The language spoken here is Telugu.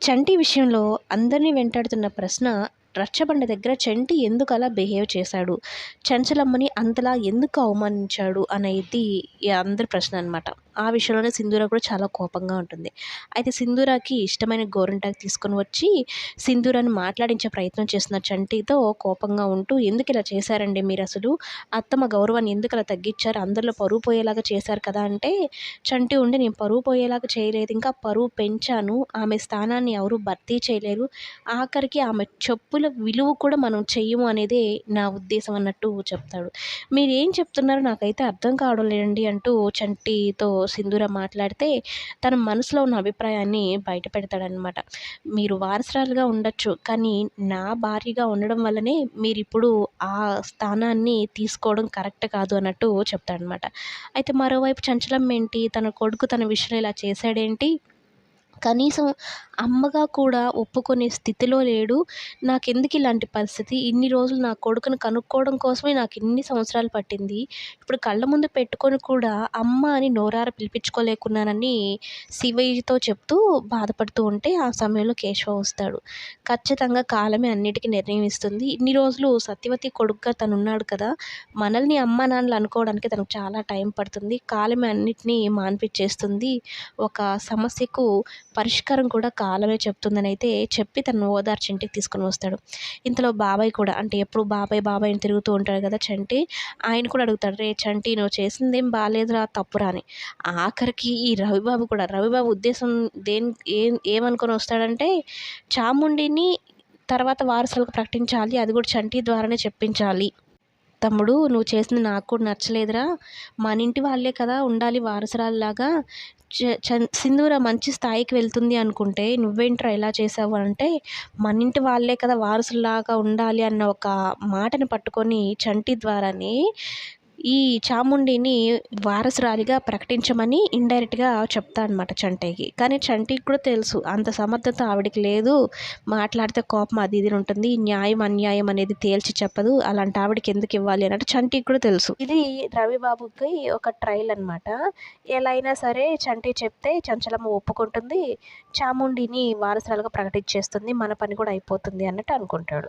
చంటి విషయంలో అందరిని వెంటాడుతున్న ప్రశ్న రచ్చబండ దగ్గర చంటి ఎందుకు అలా బిహేవ్ చేశాడు? చంచలమ్మని అంతలా ఎందుకు అవమానించాడు? అనేది అందరి ప్రశ్న అనమాట. ఆ విషయంలోనే సింధూర కూడా చాలా కోపంగా ఉంటుంది. అయితే సింధూరకి ఇష్టమైన గోరింటాకు తీసుకొని వచ్చి సింధూరని మాట్లాడించే ప్రయత్నం చేస్తున్న చంటితో కోపంగా ఉంటూ, "ఎందుకు ఇలా చేశారండి మీరసలు? అత్తమ్మ గౌరవాన్ని ఎందుకు అలా తగ్గించారు? అందరిలో పరువు పోయేలాగా చేశారు కదా!" అంటే చంటి ఉండి, "నేను పరువు పోయేలాగా చేయలేదు. ఇంకా పరువు పెంచాను. ఆమె స్థానాన్ని ఎవరు భర్తీ చేయలేరు. ఆఖరికి ఆమె చెప్పుల విలువ కూడా మనం చెయ్యము అనేదే నా ఉద్దేశం" అన్నట్టు చెప్తాడు. "మీరేం చెప్తున్నారో నాకైతే అర్థం కావడం లేదండి" అంటూ చంటితో సింధూర మాట్లాడితే తన మనసులో ఉన్న అభిప్రాయాన్ని బయట పెడతాడనమాట. "మీరు వారసురాలుగా ఉండొచ్చు. కానీ నా భార్యగా ఉండడం వల్లనే మీరిప్పుడు ఆ స్థానాన్ని తీసుకోవడం కరెక్ట్ కాదు" అన్నట్టు చెప్తాడనమాట. అయితే మరోవైపు చంచలమ్మ ఏంటి, తన కొడుకు తన విషయంలో ఇలా చేశాడేంటి, కనీసం అమ్మగా కూడా ఒప్పుకునే స్థితిలో లేడు. నాకెందుకు ఇలాంటి పరిస్థితి? ఇన్ని రోజులు నా కొడుకుని కనుక్కోవడం కోసమే నాకు ఇన్ని సంవత్సరాలు పట్టింది. ఇప్పుడు కళ్ళ ముందు పెట్టుకొని కూడా అమ్మ అని నోరార పిలిపించుకోలేకున్నానని శివయ్యతో చెప్తూ బాధపడుతూ ఉంటే ఆ సమయంలో కేశవ వస్తాడు. ఖచ్చితంగా కాలమే అన్నిటికీ నిర్ణయం ఇస్తుంది. ఇన్ని రోజులు సత్యవతి కొడుకుగా తనున్నాడు కదా! మనల్ని అమ్మా నాన్నలు అనుకోవడానికి తనకు చాలా టైం పడుతుంది. కాలమే అన్నిటినీ మాన్పిచ్చేస్తుంది. ఒక సమస్యకు పరిష్కారం కూడా కాలమే చెప్తుందనైతే చెప్పి తనను ఓదార్చి ఇంటికి తీసుకొని వస్తాడు. ఇంతలో బాబాయ్ కూడా, అంటే ఎప్పుడు బాబాయ్ బాబాయ్ అని తిరుగుతూ ఉంటాడు కదా చంటి, ఆయన కూడా అడుగుతాడు, "రే చంటి, నువ్వు చేసిందేం బాలేదురా, తప్పురా" అని. ఆఖరికి ఈ రవిబాబు ఉద్దేశం ఏమనుకొని వస్తాడంటే, చాముండిని తర్వాత వారసులకు ప్రకటించాలి, అది కూడా చంటి ద్వారానే చెప్పించాలి. "తమ్ముడు, నువ్వు చేసింది నాకు కూడా నచ్చలేదురా. మనింటి వాళ్ళే కదా ఉండాలి వారసురాలిలాగా. సింధూర మంచి స్థాయికి వెళ్తుంది అనుకుంటే నువ్వేంట్రా ఇలా చేసావు" అంటే, మనింటి వాళ్ళే కదా వారసుల్లాగా ఉండాలి అన్న ఒక మాటని పట్టుకొని చంటి ద్వారానే ఈ చాముండిని వారసురాలిగా ప్రకటించమని ఇండైరెక్ట్‌గా చెప్తాడనమాట చంటికి. కానీ చంటికి కూడా తెలుసు అంత సమర్థత ఆవిడకి లేదు. మాట్లాడితే కోపం అది ఇది ఉంటుంది. న్యాయం, అన్యాయం అనేది తేల్చి చెప్పదు. అలాంటి ఆవిడకి ఎందుకు ఇవ్వాలి అన్నట్టు చంటికి కూడా తెలుసు. ఇది రవిబాబుకి ఒక ట్రైల్ అనమాట. ఎలా అయినా సరే చంటి చెప్తే చంచలమ్మ ఒప్పుకుంటుంది. చాముండిని వారసురాలుగా ప్రకటించేస్తుంది. మన పని కూడా అయిపోతుంది అన్నట్టు అనుకుంటాడు.